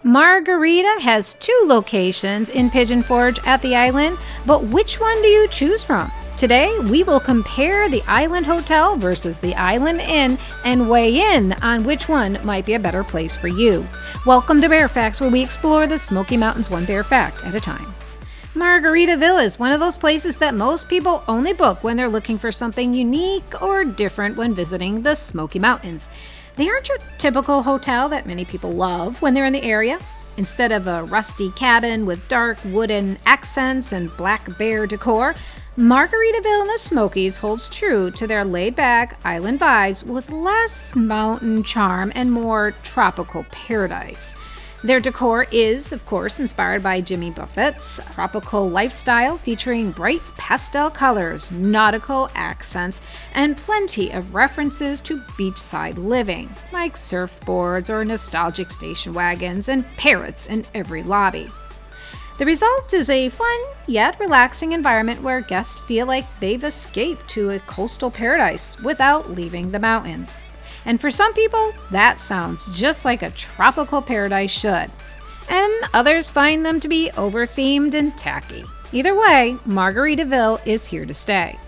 Margarita has 2 locations in Pigeon Forge at the island, but which one do you choose from? Today, we will compare the Island Hotel versus the Island Inn and weigh in on which one might be a better place for you. Welcome to Bear Facts, where we explore the Smoky Mountains one bear fact at a time. Margaritaville is one of those places that most people only book when they're looking for something unique or different when visiting the Smoky Mountains. They aren't your typical hotel that many people love when they're in the area. Instead of a rusty cabin with dark wooden accents and black bear decor, Margaritaville in the Smokies holds true to their laid-back island vibes with less mountain charm and more tropical paradise. Their decor is, of course, inspired by Jimmy Buffett's tropical lifestyle, featuring bright pastel colors, nautical accents, and plenty of references to beachside living, like surfboards or nostalgic station wagons and parrots in every lobby. The result is a fun yet relaxing environment where guests feel like they've escaped to a coastal paradise without leaving the mountains. And for some people, that sounds just like a tropical paradise should. And others find them to be over-themed and tacky. Either way, Margaritaville is here to stay.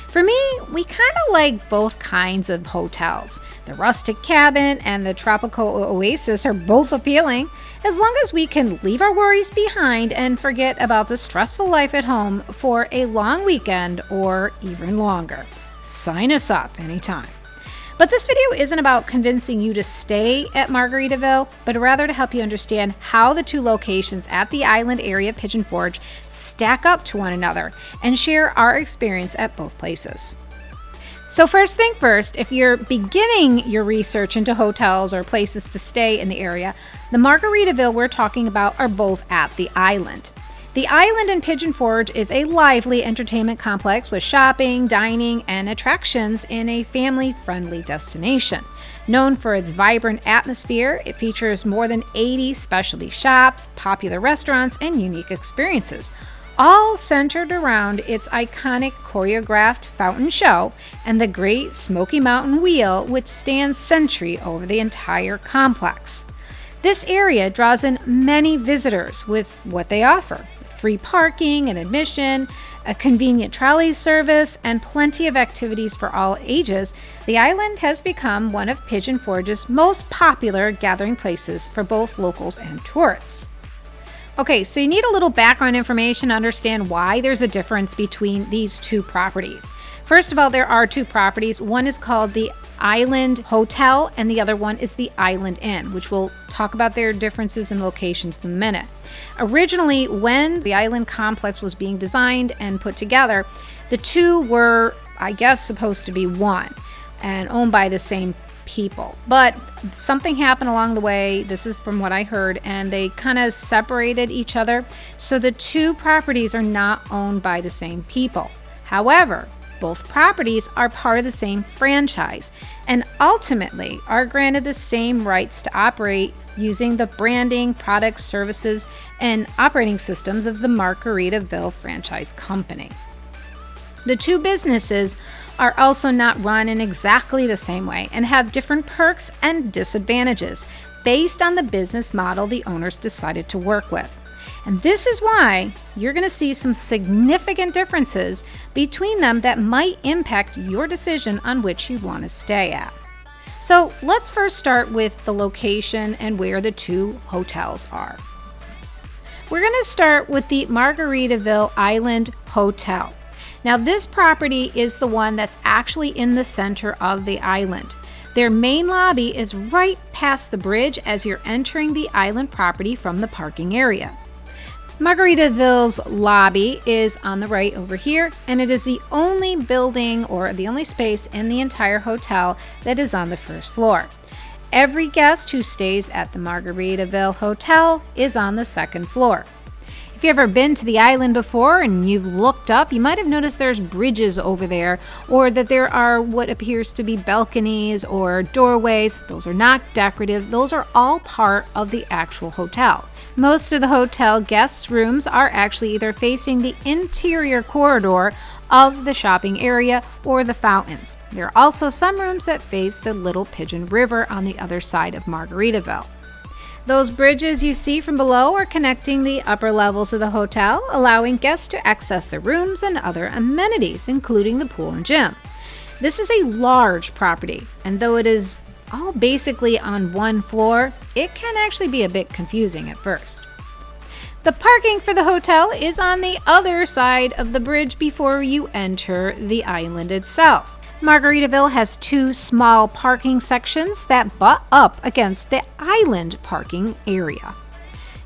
For me, we kind of like both kinds of hotels. The rustic cabin and the tropical oasis are both appealing, as long as we can leave our worries behind and forget about the stressful life at home for a long weekend or even longer. Sign us up anytime. But this video isn't about convincing you to stay at Margaritaville, but rather to help you understand how the 2 locations at the island area Pigeon Forge stack up to one another and share our experience at both places. So first thing first, if you're beginning your research into hotels or places to stay in the area, the Margaritaville we're talking about are both at the island. The island in Pigeon Forge is a lively entertainment complex with shopping, dining, and attractions in a family-friendly destination. Known for its vibrant atmosphere, it features more than 80 specialty shops, popular restaurants, and unique experiences, all centered around its iconic choreographed fountain show and the Great Smoky Mountain Wheel, which stands sentry over the entire complex. This area draws in many visitors with what they offer: free parking and admission, a convenient trolley service, and plenty of activities for all ages. The island has become one of Pigeon Forge's most popular gathering places for both locals and tourists. Okay, so you need a little background information to understand why there's a difference between these 2 properties. First of all, there are 2 properties. One is called the Island Hotel and the other one is the Island Inn, which we'll talk about their differences in locations in a minute. Originally, when the island complex was being designed and put together, the 2 were, I guess, supposed to be one and owned by the same people. But something happened along the way, this is from what I heard, and they kind of separated each other. So the 2 properties are not owned by the same people. However, both properties are part of the same franchise and ultimately are granted the same rights to operate using the branding, products, services, and operating systems of the Margaritaville Franchise Company. The 2 businesses are also not run in exactly the same way and have different perks and disadvantages based on the business model the owners decided to work with. And this is why you're going to see some significant differences between them that might impact your decision on which you want to stay at. So let's first start with the location and where the 2 hotels are. We're going to start with the Margaritaville Island Hotel. Now, this property is the one that's actually in the center of the island. Their main lobby is right past the bridge as you're entering the island property from the parking area. Margaritaville's lobby is on the right over here, and it is the only building or the only space in the entire hotel that is on the first floor. Every guest who stays at the Margaritaville Hotel is on the second floor. If you've ever been to the island before and you've looked up, you might have noticed there's bridges over there, or that there are what appears to be balconies or doorways. Those are not decorative. Those are all part of the actual hotel. Most of the hotel guests' rooms are actually either facing the interior corridor of the shopping area or the fountains. There are also some rooms that face the Little Pigeon River on the other side of Margaritaville. Those bridges you see from below are connecting the upper levels of the hotel, allowing guests to access the rooms and other amenities, including the pool and gym. This is a large property, and though it is all basically on one floor, it can actually be a bit confusing at first. The parking for the hotel is on the other side of the bridge before you enter the island itself. Margaritaville has two small parking sections that butt up against the island parking area.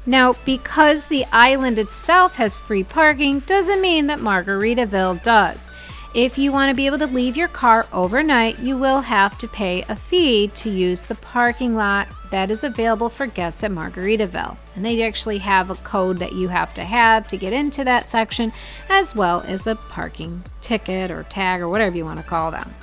Now, because the island itself has free parking doesn't mean that Margaritaville does. If you want to be able to leave your car overnight, you will have to pay a fee to use the parking lot that is available for guests at Margaritaville. And they actually have a code that you have to get into that section, as well as a parking ticket or tag or whatever you want to call them.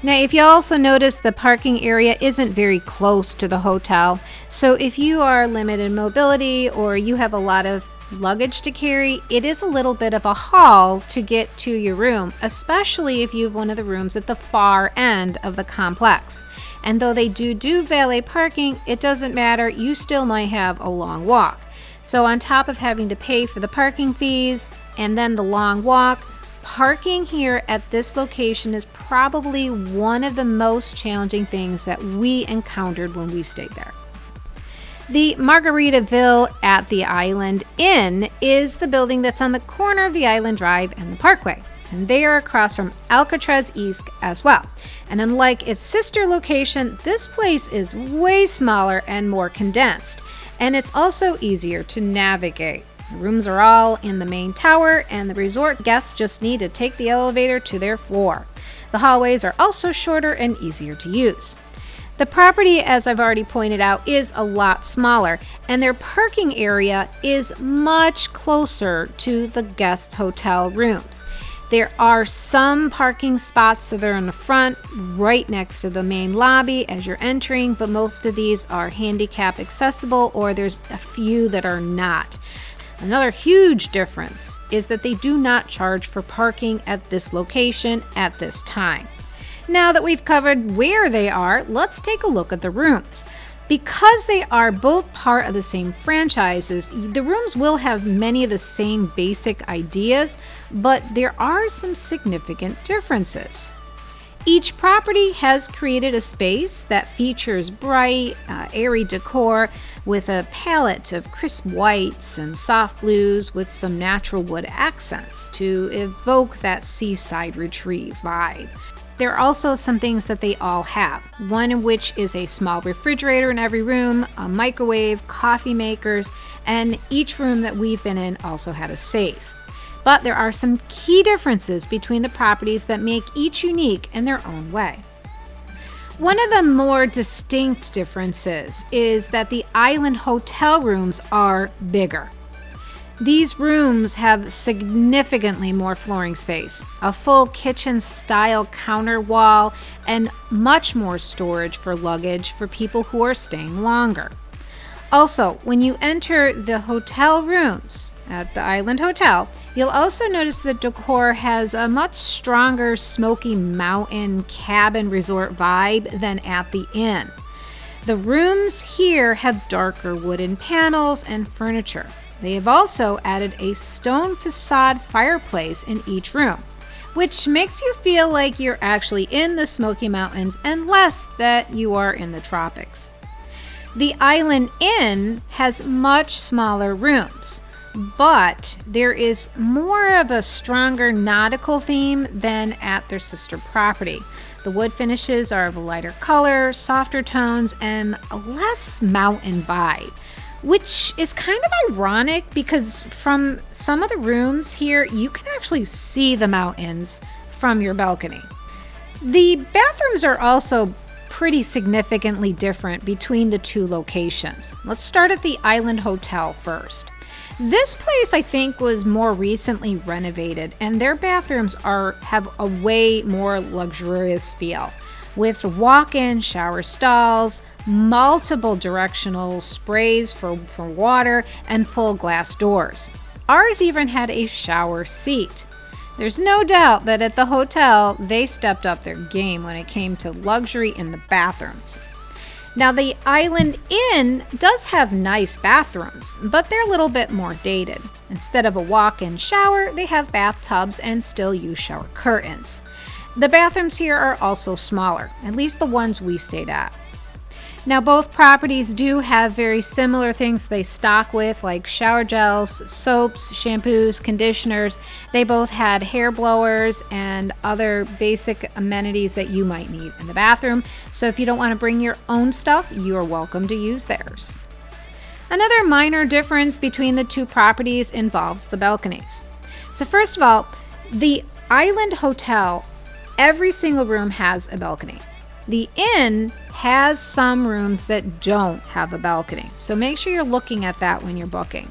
Now, if you also notice, the parking area isn't very close to the hotel. So if you are limited mobility or you have a lot of luggage to carry, it is a little bit of a haul to get to your room, especially if you have one of the rooms at the far end of the complex. And though they do valet parking, it doesn't matter, you still might have a long walk. So on top of having to pay for the parking fees and then the long walk, parking here at this location is probably one of the most challenging things that we encountered when we stayed there. The Margaritaville at the Island Inn is the building that's on the corner of the Island Drive and the Parkway, and they are across from Alcatraz East as well. And unlike its sister location, this place is way smaller and more condensed, and it's also easier to navigate. The rooms are all in the main tower, and the resort guests just need to take the elevator to their floor. The hallways are also shorter and easier to use. The property, as I've already pointed out, is a lot smaller, and their parking area is much closer to the guest hotel rooms. There are some parking spots that are in the front, right next to the main lobby as you're entering, but most of these are handicap accessible, or there's a few that are not. Another huge difference is that they do not charge for parking at this location at this time. Now that we've covered where they are, let's take a look at the rooms. Because they are both part of the same franchises, the rooms will have many of the same basic ideas, but there are some significant differences. Each property has created a space that features bright, airy decor with a palette of crisp whites and soft blues with some natural wood accents to evoke that seaside retreat vibe. There are also some things that they all have, one in which is a small refrigerator in every room, a microwave, coffee makers, and each room that we've been in also had a safe. But there are some key differences between the properties that make each unique in their own way. One of the more distinct differences is that the island hotel rooms are bigger. These rooms have significantly more flooring space, a full kitchen-style counter wall, and much more storage for luggage for people who are staying longer. Also, when you enter the hotel rooms at the Island Hotel, you'll also notice the decor has a much stronger Smoky Mountain cabin resort vibe than at the inn. The rooms here have darker wooden panels and furniture. They have also added a stone facade fireplace in each room, which makes you feel like you're actually in the Smoky Mountains and less that you are in the tropics. The Island Inn has much smaller rooms, but there is more of a stronger nautical theme than at their sister property. The wood finishes are of a lighter color, softer tones, and a less mountain vibe, which is kind of ironic because from some of the rooms here, you can actually see the mountains from your balcony. The bathrooms are also pretty significantly different between the two locations. Let's start at the Island Hotel first. This place, I think, was more recently renovated, and their bathrooms have a way more luxurious feel, with walk-in shower stalls, multiple directional sprays for water, and full glass doors. Ours even had a shower seat. There's no doubt that at the hotel, they stepped up their game when it came to luxury in the bathrooms. Now, the Island Inn does have nice bathrooms, but they're a little bit more dated. Instead of a walk-in shower, they have bathtubs and still use shower curtains. The bathrooms here are also smaller, at least the ones we stayed at. Now, both properties do have very similar things they stock with, like shower gels, soaps, shampoos, conditioners. They both had hair blowers and other basic amenities that you might need in the bathroom. So if you don't want to bring your own stuff, you are welcome to use theirs. Another minor difference between the two properties involves the balconies. So first of all, the Island Hotel, every single room has a balcony. The inn has some rooms that don't have a balcony, so make sure you're looking at that when you're booking.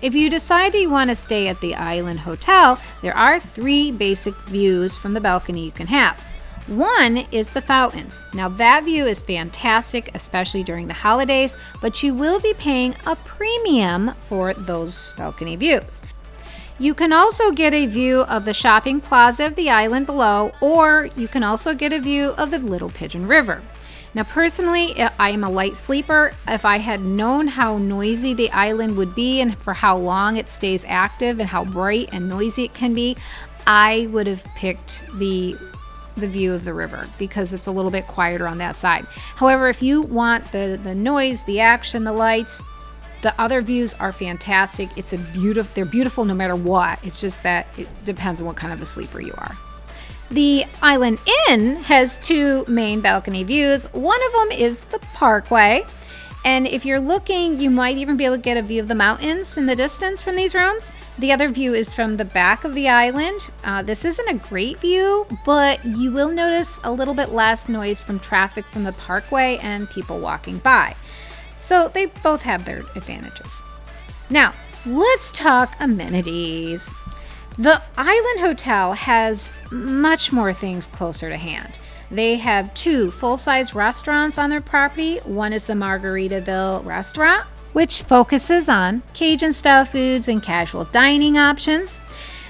If you decide you want to stay at the Island Hotel, there are 3 basic views from the balcony you can have. One is the fountains. Now that view is fantastic, especially during the holidays, but you will be paying a premium for those balcony views. You can also get a view of the shopping plaza of the island below, or you can also get a view of the Little Pigeon River. Now personally, I am a light sleeper. If I had known how noisy the island would be and for how long it stays active and how bright and noisy it can be, I would have picked the view of the river because it's a little bit quieter on that side. However, if you want the noise, the action, the lights, the other views are fantastic. They're beautiful no matter what. It's just that it depends on what kind of a sleeper you are. The Island Inn has 2 main balcony views. One of them is the Parkway. And if you're looking, you might even be able to get a view of the mountains in the distance from these rooms. The other view is from the back of the island. This isn't a great view, but you will notice a little bit less noise from traffic from the Parkway and people walking by. So they both have their advantages. Now, let's talk amenities. The Island Hotel has much more things closer to hand. They have 2 full-size restaurants on their property. One is the Margaritaville restaurant, which focuses on Cajun-style foods and casual dining options.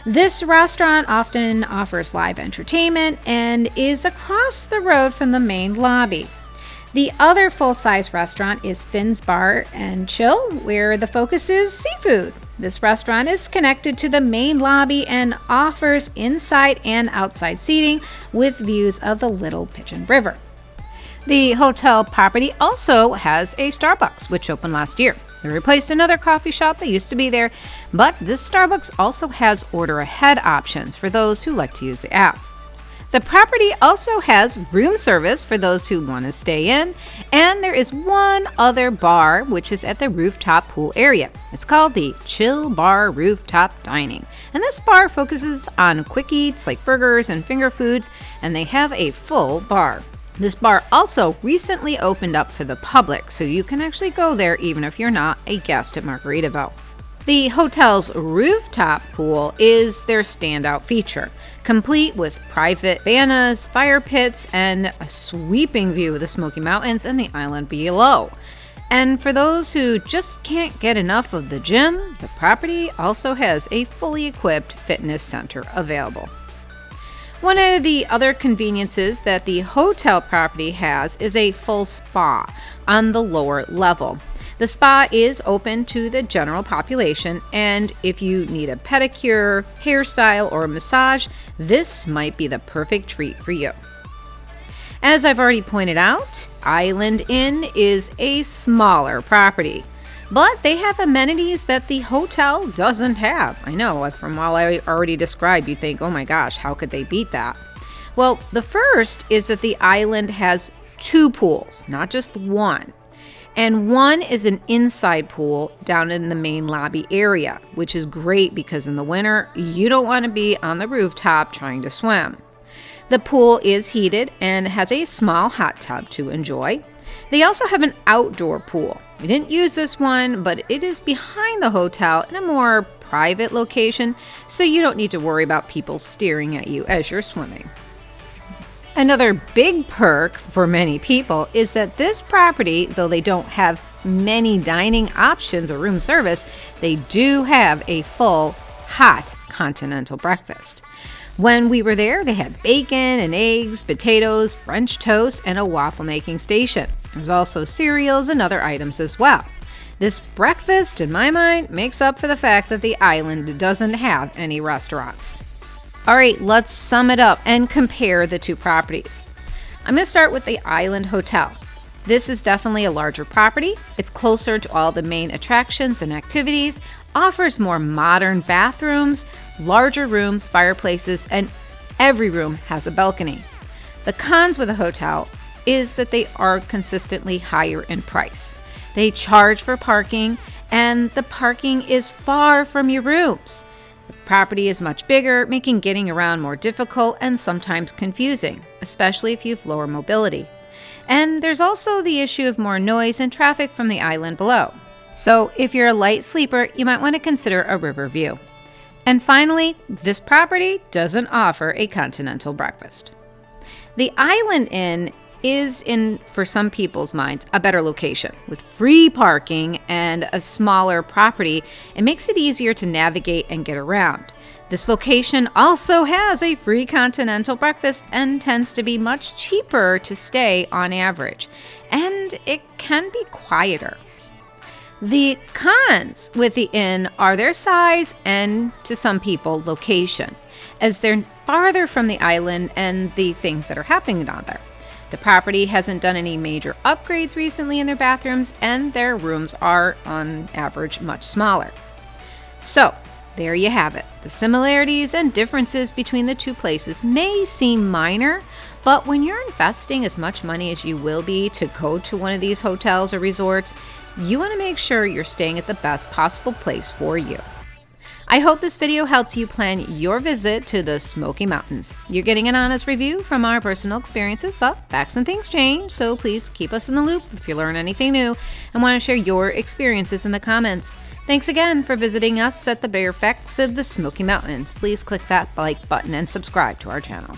This restaurant often offers live entertainment and is across the road from the main lobby. The other full-size restaurant is Finn's Bar and Chill, where the focus is seafood. This restaurant is connected to the main lobby and offers inside and outside seating with views of the Little Pigeon River. The hotel property also has a Starbucks, which opened last year. They replaced another coffee shop that used to be there, but this Starbucks also has order ahead options for those who like to use the app. The property also has room service for those who want to stay in, and there is one other bar which is at the rooftop pool area. It's called the Chill Bar Rooftop Dining, and this bar focuses on quick eats like burgers and finger foods, and they have a full bar. This bar also recently opened up for the public, so you can actually go there even if you're not a guest at Margaritaville. The hotel's rooftop pool is their standout feature, complete with private cabanas, fire pits, and a sweeping view of the Smoky Mountains and the island below. And for those who just can't get enough of the gym, the property also has a fully equipped fitness center available. One of the other conveniences that the hotel property has is a full spa on the lower level. The spa is open to the general population, and if you need a pedicure, hairstyle, or a massage, this might be the perfect treat for you. As I've already pointed out, Island Inn is a smaller property, but they have amenities that the hotel doesn't have. I know, from all I already described, you think, oh my gosh, how could they beat that? Well, the first is that the island has 2 pools, not just one. And one is an inside pool down in the main lobby area, which is great because in the winter, you don't want to be on the rooftop trying to swim. The pool is heated and has a small hot tub to enjoy. They also have an outdoor pool. We didn't use this one, but it is behind the hotel in a more private location, so you don't need to worry about people staring at you as you're swimming. Another big perk for many people is that this property, though they don't have many dining options or room service, they do have a full, hot continental breakfast. When we were there, they had bacon and eggs, potatoes, French toast, and a waffle making station. There's also cereals and other items as well. This breakfast, in my mind, makes up for the fact that the island doesn't have any restaurants. All right, let's sum it up and compare the two properties. I'm going to start with the Island Hotel. This is definitely a larger property. It's closer to all the main attractions and activities, offers more modern bathrooms, larger rooms, fireplaces, and every room has a balcony. The cons with a hotel is that they are consistently higher in price. They charge for parking, and the parking is far from your rooms. The property is much bigger, making getting around more difficult and sometimes confusing, especially if you have lower mobility. And there's also the issue of more noise and traffic from the island below. So if you're a light sleeper, you might want to consider a river view. And finally, this property doesn't offer a continental breakfast. The Island Inn is, for some people's minds, a better location. With free parking and a smaller property, it makes it easier to navigate and get around. This location also has a free continental breakfast and tends to be much cheaper to stay on average. And it can be quieter. The cons with the inn are their size and, to some people, location, as they're farther from the island and the things that are happening down there. The property hasn't done any major upgrades recently in their bathrooms, and their rooms are, on average, much smaller. So, there you have it. The similarities and differences between the two places may seem minor, but when you're investing as much money as you will be to go to one of these hotels or resorts, you want to make sure you're staying at the best possible place for you. I hope this video helps you plan your visit to the Smoky Mountains. You're getting an honest review from our personal experiences, but facts and things change, so please keep us in the loop if you learn anything new and want to share your experiences in the comments. Thanks again for visiting us at the bare facts of the Smoky Mountains. Please click that like button and subscribe to our channel.